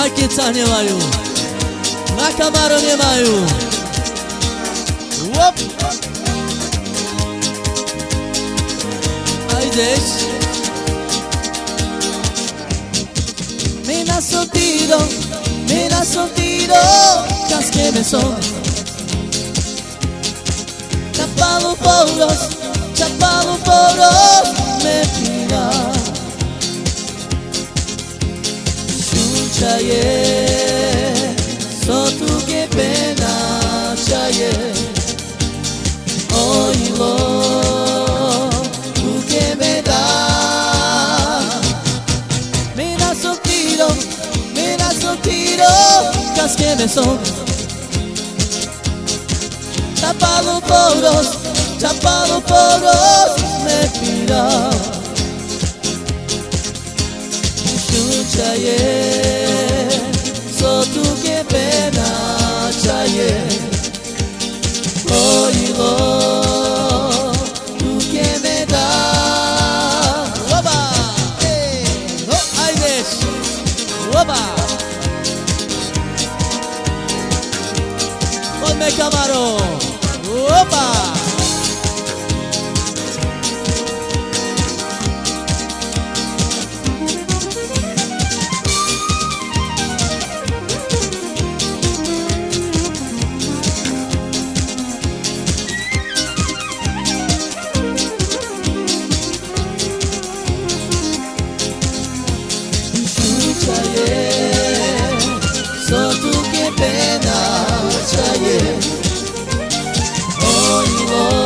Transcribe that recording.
Majkica nie mają, na Camaro nie mają. Łop! Ajdeś. Me la soltiro, casqueme son. Chapado poros, me pira. Chaye, so tu que pena, chaye. Oílo, tú que me das. Mira soltiro, casqueme son. Chapado poros, me pira. Chaye, so tu que pena, chaye. Oílo, tú que me das. Oba, no hay des. Oba, ponme Camaro. Oba. So tu que pena, chaye. Oílo.